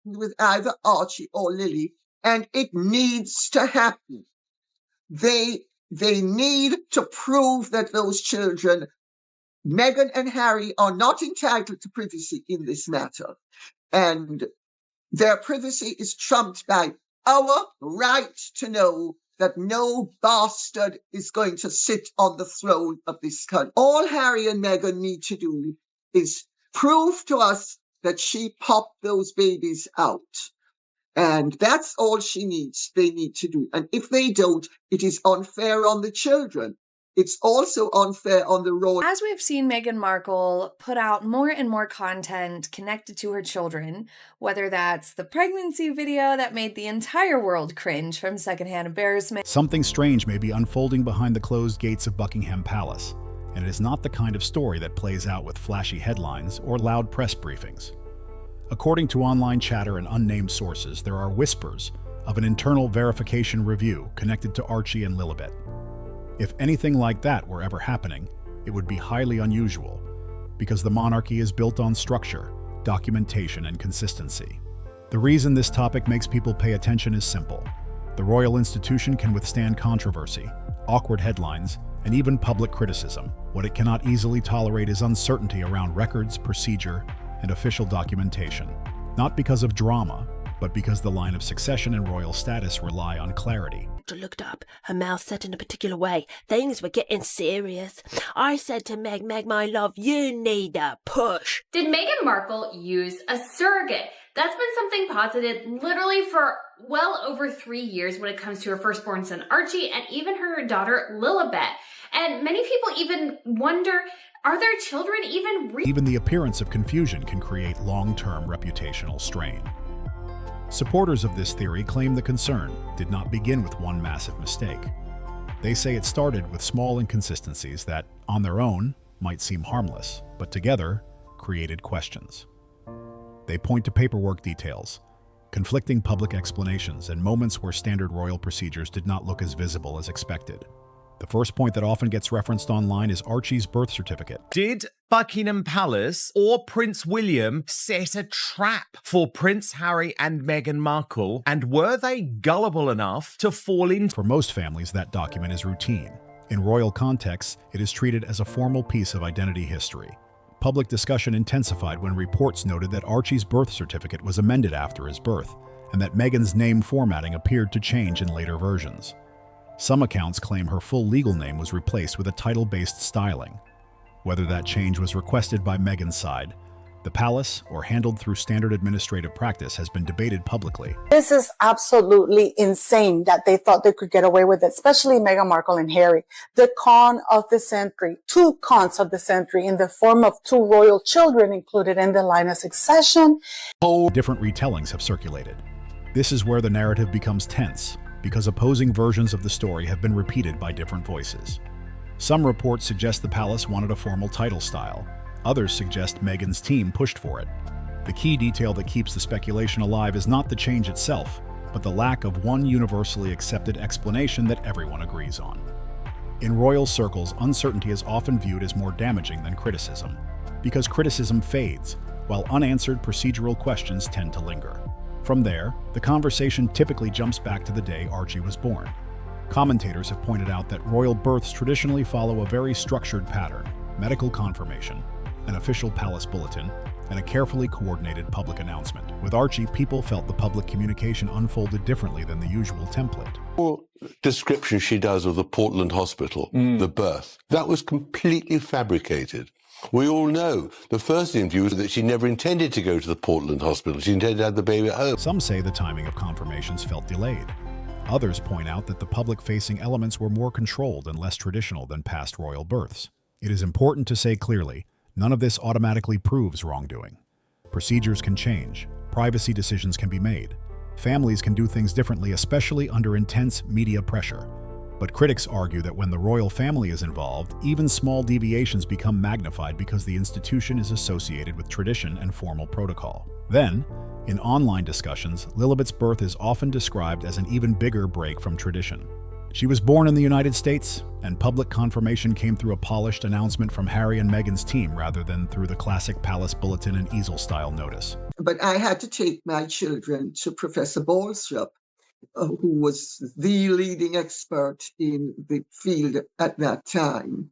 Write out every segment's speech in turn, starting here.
happened with either Archie or Lily, and it needs to happen. They need to prove that those children, Meghan and Harry, are not entitled to privacy in this matter. And their privacy is trumped by our right to know that no bastard is going to sit on the throne of this country. All Harry and Meghan need to do is prove to us that she popped those babies out. And that's all they need to do. And if they don't, it is unfair on the children. It's also unfair on the royal. As we've seen Meghan Markle put out more and more content connected to her children, whether that's the pregnancy video that made the entire world cringe from secondhand embarrassment. Something strange may be unfolding behind the closed gates of Buckingham Palace, and it is not the kind of story that plays out with flashy headlines or loud press briefings. According to online chatter and unnamed sources, there are whispers of an internal verification review connected to Archie and Lilibet. If anything like that were ever happening, it would be highly unusual, because the monarchy is built on structure, documentation, and consistency. The reason this topic makes people pay attention is simple. The royal institution can withstand controversy, awkward headlines, and even public criticism. What it cannot easily tolerate is uncertainty around records, procedure, and official documentation. Not because of drama, but because the line of succession and royal status rely on clarity. I looked up, her mouth set in a particular way. Things were getting serious. I said to Meg, my love, you need a push. Did Meghan Markle use a surrogate? That's been something posited literally for well over 3 years when it comes to her firstborn son Archie and even her daughter Lilibet. And many people even wonder, are their children even real? Even the appearance of confusion can create long-term reputational strain. Supporters of this theory claim the concern did not begin with one massive mistake. They say it started with small inconsistencies that, on their own, might seem harmless, but together created questions. They point to paperwork details, conflicting public explanations, and moments where standard royal procedures did not look as visible as expected. The first point that often gets referenced online is Archie's birth certificate. Did Buckingham Palace or Prince William set a trap for Prince Harry and Meghan Markle, and were they gullible enough to fall into? For most families, that document is routine. In royal contexts, it is treated as a formal piece of identity history. Public discussion intensified when reports noted that Archie's birth certificate was amended after his birth, and that Meghan's name formatting appeared to change in later versions. Some accounts claim her full legal name was replaced with a title-based styling. Whether that change was requested by Meghan's side, the palace, or handled through standard administrative practice has been debated publicly. This is absolutely insane that they thought they could get away with it, especially Meghan Markle and Harry. The con of the century, 2 cons of the century in the form of 2 royal children included in the line of succession. Different retellings have circulated. This is where the narrative becomes tense, because opposing versions of the story have been repeated by different voices. Some reports suggest the palace wanted a formal title style. Others suggest Meghan's team pushed for it. The key detail that keeps the speculation alive is not the change itself, but the lack of one universally accepted explanation that everyone agrees on. In royal circles, uncertainty is often viewed as more damaging than criticism, because criticism fades, while unanswered procedural questions tend to linger. From there, the conversation typically jumps back to the day Archie was born. Commentators have pointed out that royal births traditionally follow a very structured pattern: medical confirmation, an official palace bulletin, and a carefully coordinated public announcement. With Archie, people felt the public communication unfolded differently than the usual template. Description she does of the Portland hospital, the birth, that was completely fabricated. We all know the first interview was that she never intended to go to the Portland hospital. She intended to have the baby at home. Some say the timing of confirmations felt delayed. Others point out that the public-facing elements were more controlled and less traditional than past royal births. It is important to say clearly, none of this automatically proves wrongdoing. Procedures can change, privacy decisions can be made, families can do things differently, especially under intense media pressure. But critics argue that when the royal family is involved, even small deviations become magnified because the institution is associated with tradition and formal protocol. Then, in online discussions, Lilibet's birth is often described as an even bigger break from tradition. She was born in the United States, and public confirmation came through a polished announcement from Harry and Meghan's team rather than through the classic palace bulletin and easel-style notice. But I had to take my children to Professor Bolstrup, who was the leading expert in the field at that time,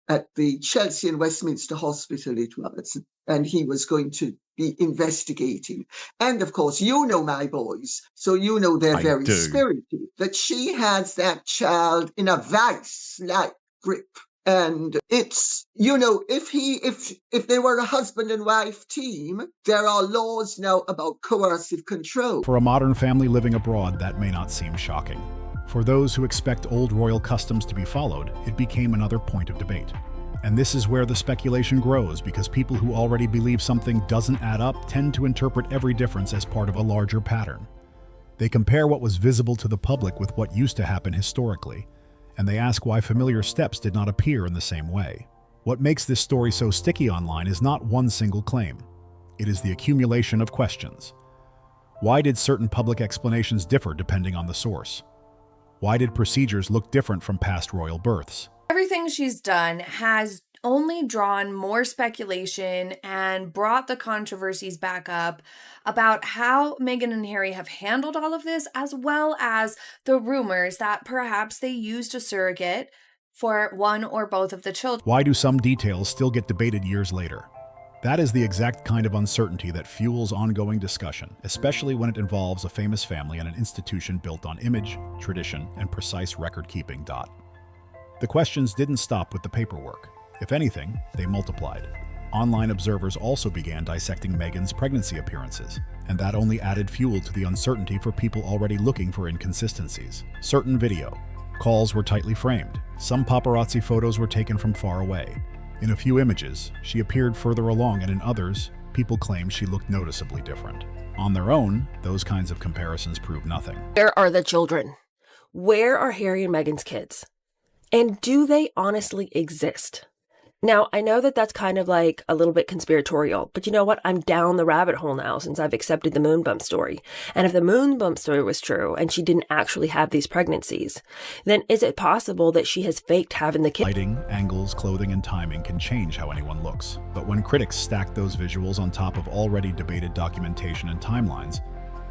at the Chelsea and Westminster Hospital it was, and he was going to be investigating. And of course, you know my boys, so you know they're very spirited, that she has that child in a vice-like grip. And it's, you know, if they were a husband and wife team, there are laws now about coercive control. For a modern family living abroad, that may not seem shocking. For those who expect old royal customs to be followed, it became another point of debate. And this is where the speculation grows, because people who already believe something doesn't add up tend to interpret every difference as part of a larger pattern. They compare what was visible to the public with what used to happen historically, and they ask why familiar steps did not appear in the same way. What makes this story so sticky online is not one single claim. It is the accumulation of questions. Why did certain public explanations differ depending on the source? Why did procedures look different from past royal births? Everything she's done has only drawn more speculation and brought the controversies back up about how Meghan and Harry have handled all of this, as well as the rumors that perhaps they used a surrogate for one or both of the children. Why do some details still get debated years later? That is the exact kind of uncertainty that fuels ongoing discussion, especially when it involves a famous family and an institution built on image, tradition, and precise record-keeping. The questions didn't stop with the paperwork. If anything, they multiplied. Online observers also began dissecting Meghan's pregnancy appearances, and that only added fuel to the uncertainty for people already looking for inconsistencies. Certain video calls were tightly framed. Some paparazzi photos were taken from far away. In a few images, she appeared further along, and in others, people claimed she looked noticeably different. On their own, those kinds of comparisons prove nothing. Where are the children? Where are Harry and Meghan's kids? And do they honestly exist? Now, I know that that's kind of like a little bit conspiratorial, but you know what? I'm down the rabbit hole now since I've accepted the moon bump story. And if the moon bump story was true and she didn't actually have these pregnancies, then is it possible that she has faked having the kid? Lighting, angles, clothing, and timing can change how anyone looks. But when critics stacked those visuals on top of already debated documentation and timelines,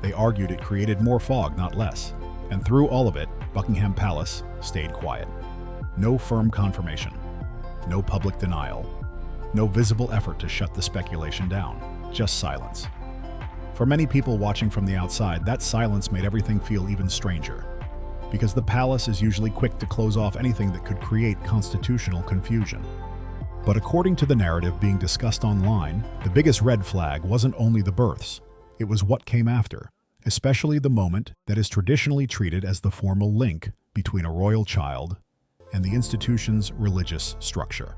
they argued it created more fog, not less. And through all of it, Buckingham Palace stayed quiet. No firm confirmation. No public denial, no visible effort to shut the speculation down, just silence. For many people watching from the outside, that silence made everything feel even stranger, because the palace is usually quick to close off anything that could create constitutional confusion. But according to the narrative being discussed online, the biggest red flag wasn't only the births, it was what came after, especially the moment that is traditionally treated as the formal link between a royal child and the institution's religious structure,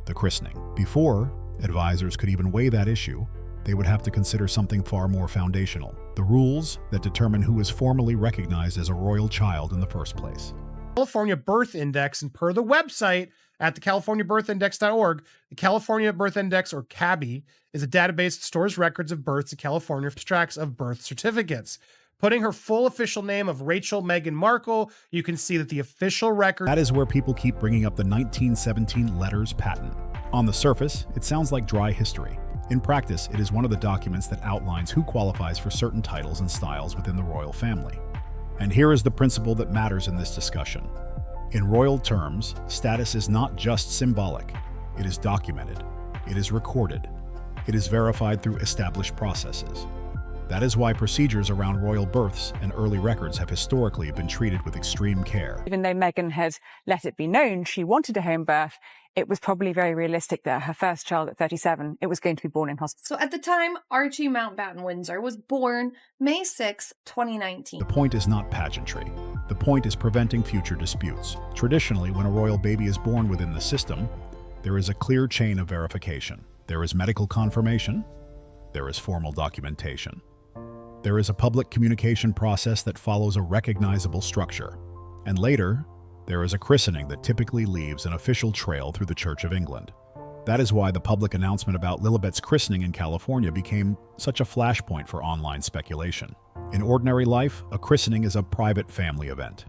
the christening. Before advisors could even weigh that issue, they would have to consider something far more foundational: the rules that determine who is formally recognized as a royal child in the first place. California Birth Index, and per the website at the californiabirthindex.org, the California Birth Index, or CABI, is a database that stores records of births in California, tracks of birth certificates. Putting her full official name of Rachel Meghan Markle, you can see that the official record... That is where people keep bringing up the 1917 letters patent. On the surface, it sounds like dry history. In practice, it is one of the documents that outlines who qualifies for certain titles and styles within the royal family. And here is the principle that matters in this discussion. In royal terms, status is not just symbolic. It is documented. It is recorded. It is verified through established processes. That is why procedures around royal births and early records have historically been treated with extreme care. Even though Meghan had let it be known she wanted a home birth, it was probably very realistic that her first child at 37, it was going to be born in hospital. So at the time, Archie Mountbatten Windsor was born May 6, 2019. The point is not pageantry. The point is preventing future disputes. Traditionally, when a royal baby is born within the system, there is a clear chain of verification. There is medical confirmation. There is formal documentation. There is a public communication process that follows a recognizable structure. And later, there is a christening that typically leaves an official trail through the Church of England. That is why the public announcement about Lilibet's christening in California became such a flashpoint for online speculation. In ordinary life, a christening is a private family event.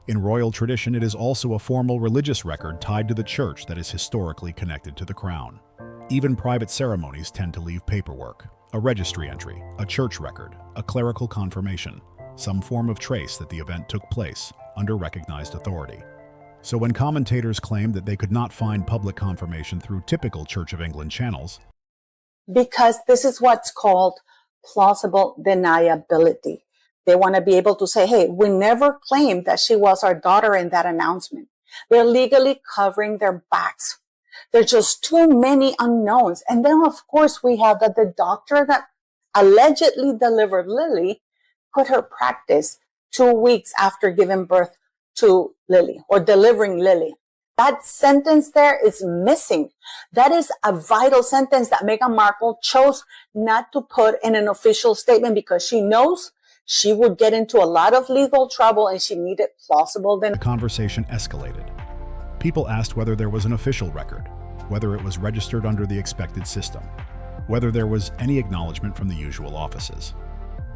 In royal tradition, it is also a formal religious record tied to the church that is historically connected to the crown. Even private ceremonies tend to leave paperwork, a registry entry, a church record, a clerical confirmation, some form of trace that the event took place under recognized authority. So when commentators claimed that they could not find public confirmation through typical Church of England channels, because this is what's called plausible deniability. They want to be able to say, hey, we never claimed that she was our daughter in that announcement. They're legally covering their backs. There's just too many unknowns. And then, of course, we have that the doctor that allegedly delivered Lily quit her practice 2 weeks after giving birth to Lily or delivering Lily. That sentence there is missing. That is a vital sentence that Meghan Markle chose not to put in an official statement because she knows she would get into a lot of legal trouble and she needed plausible. the conversation escalated. People asked whether there was an official record, whether it was registered under the expected system, whether there was any acknowledgement from the usual offices.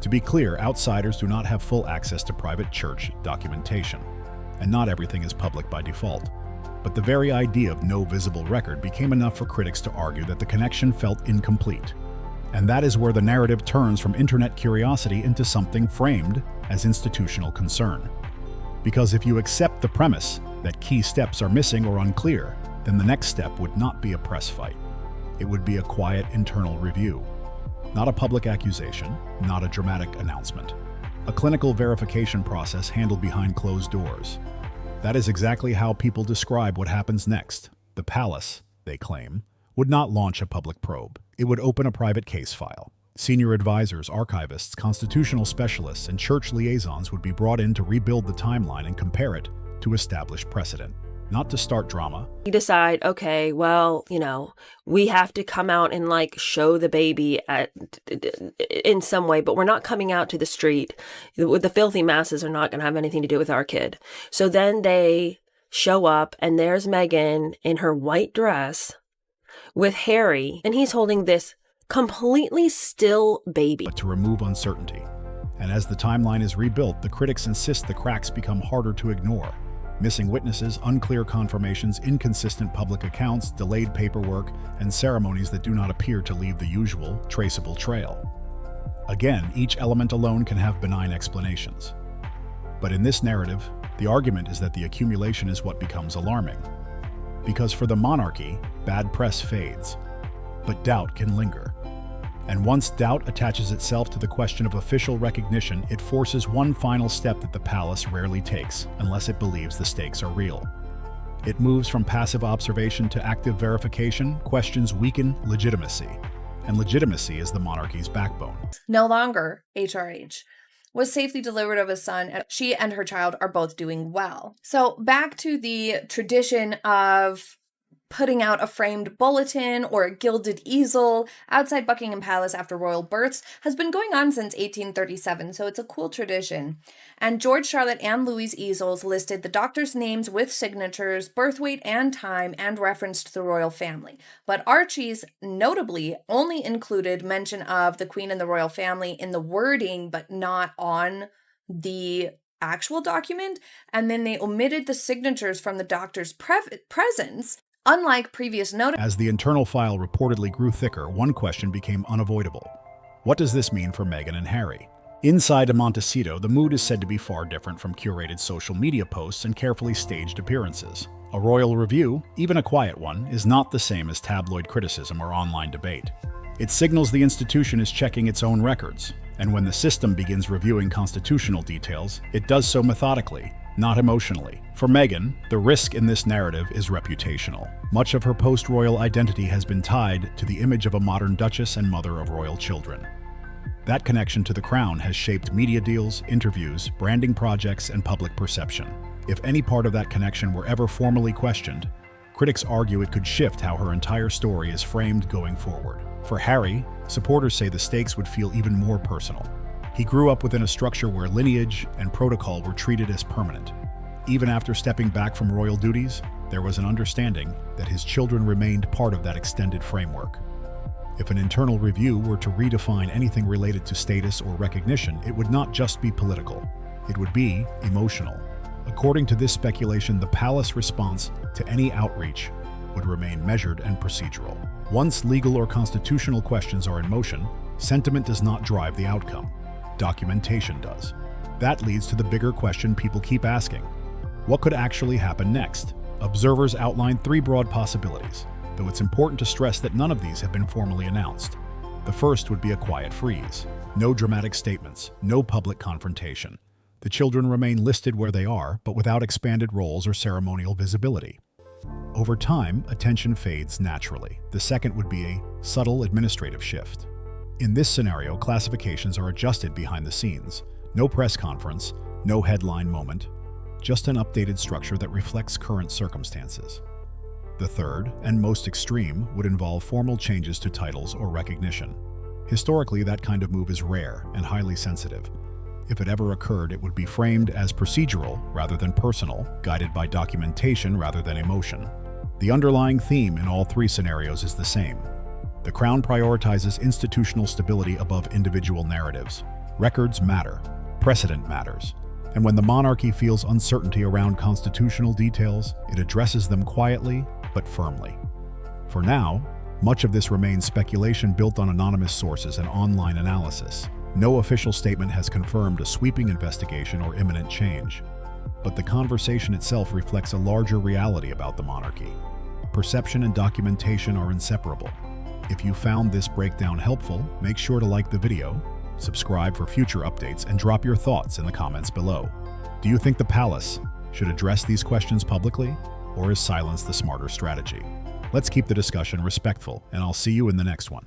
To be clear, outsiders do not have full access to private church documentation, and not everything is public by default. But the very idea of no visible record became enough for critics to argue that the connection felt incomplete. And that is where the narrative turns from internet curiosity into something framed as institutional concern. Because if you accept the premise that key steps are missing or unclear, then the next step would not be a press fight. It would be a quiet internal review. Not a public accusation, not a dramatic announcement. A clinical verification process handled behind closed doors. That is exactly how people describe what happens next. The palace, they claim, would not launch a public probe. It would open a private case file. Senior advisors, archivists, constitutional specialists, and church liaisons would be brought in to rebuild the timeline and compare it to established precedent. Not to start drama. You decide, okay, well, we have to come out and show the baby in some way, but we're not coming out to the street. The filthy masses are not going to have anything to do with our kid. So then they show up and there's Meghan in her white dress with Harry, and he's holding this completely still baby. But to remove uncertainty. And as the timeline is rebuilt, the critics insist the cracks become harder to ignore. Missing witnesses, unclear confirmations, inconsistent public accounts, delayed paperwork, and ceremonies that do not appear to leave the usual, traceable trail. Again, each element alone can have benign explanations. But in this narrative, the argument is that the accumulation is what becomes alarming. Because for the monarchy, bad press fades, but doubt can linger. And once doubt attaches itself to the question of official recognition, it forces one final step that the palace rarely takes, unless it believes the stakes are real. It moves from passive observation to active verification. Questions weaken legitimacy, and legitimacy is the monarchy's backbone. No longer HRH. Was safely delivered of a son, and she and her child are both doing well. So back to the tradition of putting out a framed bulletin or a gilded easel outside Buckingham Palace after royal births has been going on since 1837, so it's a cool tradition. And George, Charlotte, and Louis' easels listed the doctors' names with signatures, birth weight and time, and referenced the royal family. But Archie's notably only included mention of the Queen and the royal family in the wording, but not on the actual document. And then they omitted the signatures from the doctor's presence. Unlike previous notice. As the internal file reportedly grew thicker, one question became unavoidable. What does this mean for Meghan and Harry? Inside a Montecito, the mood is said to be far different from curated social media posts and carefully staged appearances. A royal review, even a quiet one, is not the same as tabloid criticism or online debate. It signals the institution is checking its own records, and when the system begins reviewing constitutional details, it does so methodically, not emotionally. For Meghan, the risk in this narrative is reputational. Much of her post-royal identity has been tied to the image of a modern duchess and mother of royal children. That connection to the crown has shaped media deals, interviews, branding projects, and public perception. If any part of that connection were ever formally questioned, critics argue it could shift how her entire story is framed going forward. For Harry, supporters say the stakes would feel even more personal. He grew up within a structure where lineage and protocol were treated as permanent. Even after stepping back from royal duties, there was an understanding that his children remained part of that extended framework. If an internal review were to redefine anything related to status or recognition, it would not just be political. It would be emotional. A According to this speculation, the palace response to any outreach would remain measured and procedural. Once legal or constitutional questions are in motion, sentiment does not drive the outcome. Documentation does. That leads to the bigger question people keep asking. What could actually happen next? Observers outline 3 broad possibilities, though it's important to stress that none of these have been formally announced. The first would be a quiet freeze. No dramatic statements, no public confrontation. The children remain listed where they are, but without expanded roles or ceremonial visibility. Over time, attention fades naturally. The second would be a subtle administrative shift. In this scenario, classifications are adjusted behind the scenes. No press conference, no headline moment, just an updated structure that reflects current circumstances. The third, and most extreme, would involve formal changes to titles or recognition. Historically, that kind of move is rare and highly sensitive. If it ever occurred, it would be framed as procedural rather than personal, guided by documentation rather than emotion. The underlying theme in all 3 scenarios is the same. The Crown prioritizes institutional stability above individual narratives. Records matter. Precedent matters. And when the monarchy feels uncertainty around constitutional details, it addresses them quietly but firmly. For now, much of this remains speculation built on anonymous sources and online analysis. No official statement has confirmed a sweeping investigation or imminent change. But the conversation itself reflects a larger reality about the monarchy. Perception and documentation are inseparable. If you found this breakdown helpful, make sure to like the video, subscribe for future updates, and drop your thoughts in the comments below. Do you think the palace should address these questions publicly, or is silence the smarter strategy? Let's keep the discussion respectful, and I'll see you in the next one.